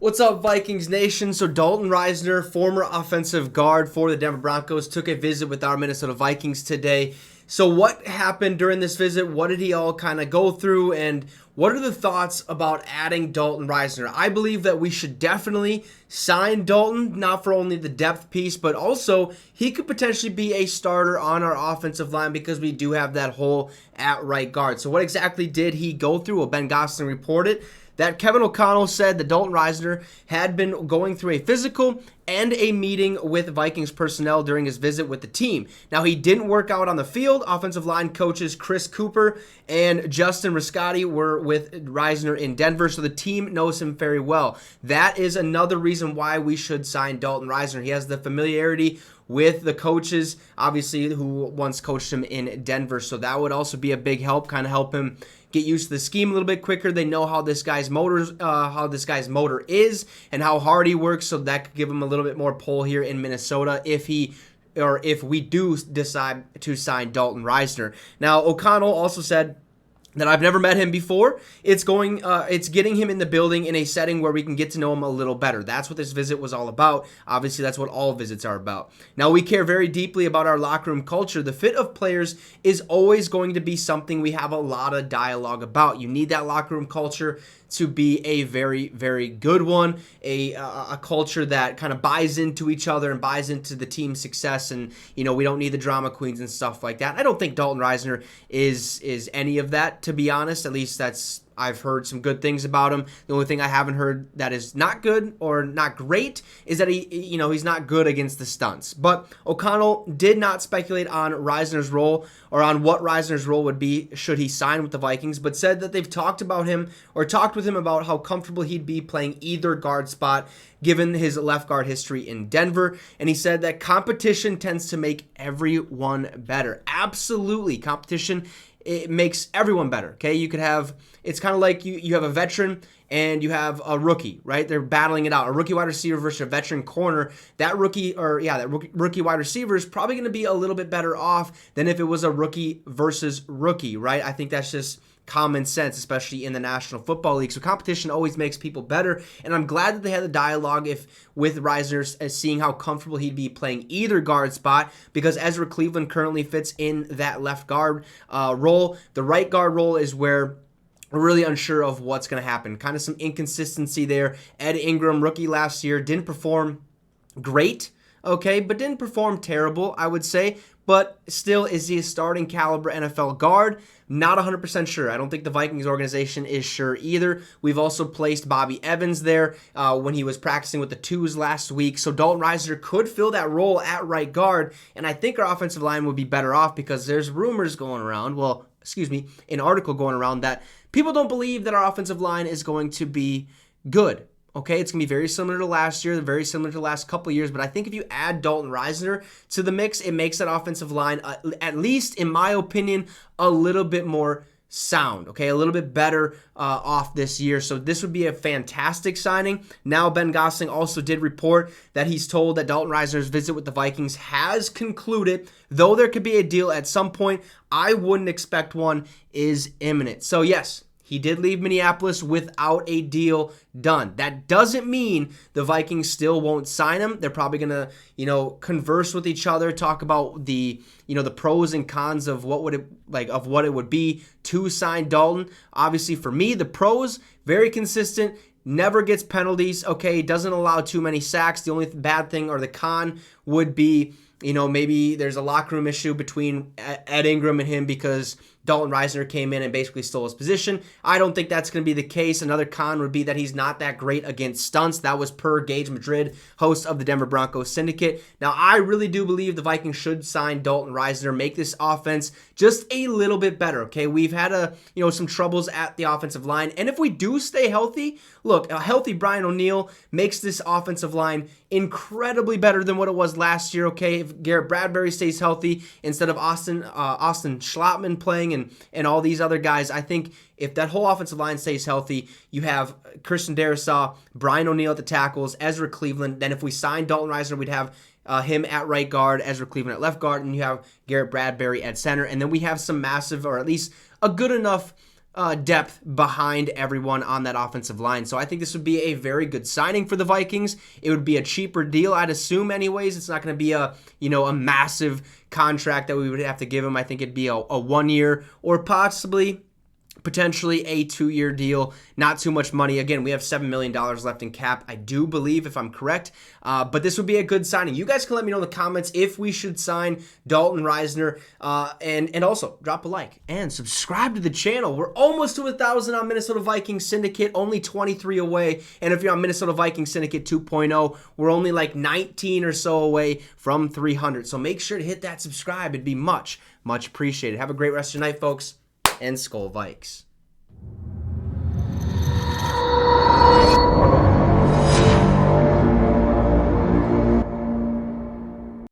What's up, Vikings Nation? So Dalton Risner, former offensive guard for the Denver Broncos, took a visit with our Minnesota Vikings today. So what happened during this visit? What did he all kind of go through? And what are the thoughts about adding Dalton Risner? I believe that we should definitely sign Dalton, not for only the depth piece, but also he could potentially be a starter on our offensive line because we do have that hole at right guard. So what exactly did he go through? Well, Ben Gosling reported that Kevin O'Connell said that Dalton Risner had been going through a physical and a meeting with Vikings personnel during his visit with the team. Now, he didn't work out on the field. Offensive line coaches Chris Cooper and Justin Riscotti were with Risner in Denver, so the team knows him very well. That is another reason why we should sign Dalton Risner. He has the familiarity with the coaches, obviously, who once coached him in Denver, so that would also be a big help, kind of help him get used to the scheme a little bit quicker. They know how this guy's motor is and how hard he works, so that could give him a little bit more pull here in Minnesota if we do decide to sign Dalton Risner. Now, O'Connell also said that I've never met him before. It's getting him in the building in a setting where we can get to know him a little better. That's what this visit was all about. Obviously, that's what all visits are about. Now, we care very deeply about our locker room culture. The fit of players is always going to be something we have a lot of dialogue about. You need that locker room culture to be a very, very good one, a culture that kind of buys into each other and buys into the team's success, and we don't need the drama queens and stuff like that. I don't think Dalton Risner is any of that, to be honest. At least I've heard some good things about him. The only thing I haven't heard that is not good or not great is that he's not good against the stunts. But O'Connell did not speculate on Risner's role or on what Risner's role would be should he sign with the Vikings, but said that they've talked with him about how comfortable he'd be playing either guard spot given his left guard history in Denver. And he said that competition tends to make everyone better. Absolutely. Competition, it makes everyone better. Okay, it's kind of like you have a veteran and you have a rookie, right? They're battling it out. A rookie wide receiver versus a veteran corner. That rookie wide receiver is probably going to be a little bit better off than if it was a rookie versus rookie, right? I think that's just common sense, especially in the National Football League. So competition always makes people better, and I'm glad that they had the dialogue with Risner as seeing how comfortable he'd be playing either guard spot, because Ezra Cleveland currently fits in that left guard role. The right guard role is where we're really unsure of what's going to happen. Kind of some inconsistency there. Ed Ingram, rookie last year, didn't perform great, okay, but didn't perform terrible, I would say. But still, is he a starting caliber NFL guard? Not 100% sure. I don't think the Vikings organization is sure either. We've also placed Bobby Evans there when he was practicing with the twos last week. So Dalton Risner could fill that role at right guard. And I think our offensive line would be better off because there's rumors going around. An article going around that people don't believe that our offensive line is going to be good. Okay, it's going to be very similar to last year, very similar to the last couple of years, but I think if you add Dalton Risner to the mix, it makes that offensive line, at least in my opinion, a little bit more sound, okay, a little bit better off this year. So this would be a fantastic signing. Now, Ben Gosling also did report that he's told that Dalton Risner's visit with the Vikings has concluded, though there could be a deal at some point. I wouldn't expect one is imminent. So yes, he did leave Minneapolis without a deal done. That doesn't mean the Vikings still won't sign him. They're probably going to, converse with each other, talk about the pros and cons of what it would be to sign Dalton. Obviously, for me, the pros, very consistent, never gets penalties, okay, doesn't allow too many sacks. The only bad thing or the con would be, maybe there's a locker room issue between Ed Ingram and him because Dalton Risner came in and basically stole his position. I don't think that's going to be the case. Another con would be that he's not that great against stunts. That was per Gage Madrid, host of the Denver Broncos Syndicate. Now, I really do believe the Vikings should sign Dalton Risner, make this offense just a little bit better, okay? We've had some troubles at the offensive line, and if we do stay healthy, look, a healthy Brian O'Neill makes this offensive line incredibly better than what it was last year, okay? If Garrett Bradbury stays healthy instead of Austin Schlottman playing and all these other guys, I think if that whole offensive line stays healthy, you have Christian Darrisaw, Brian O'Neill at the tackles, Ezra Cleveland. Then if we sign Dalton Risner, we'd have him at right guard, Ezra Cleveland at left guard, and you have Garrett Bradbury at center. And then we have some massive, or at least a good enough depth behind everyone on that offensive line. So I think this would be a very good signing for the Vikings. It would be a cheaper deal, I'd assume anyways. It's not going to be a massive contract that we would have to give him. I think it'd be a 1 year or potentially a 2-year deal. Not too much money. Again, we have $7 million left in cap, I do believe, if I'm correct. But this would be a good signing. You guys can let me know in the comments if we should sign Dalton Risner. And also, drop a like and subscribe to the channel. We're almost to 1,000 on Minnesota Vikings Syndicate, only 23 away. And if you're on Minnesota Vikings Syndicate 2.0, we're only like 19 or so away from 300. So make sure to hit that subscribe. It'd be much, much appreciated. Have a great rest of your night, folks. And Skol Vikes.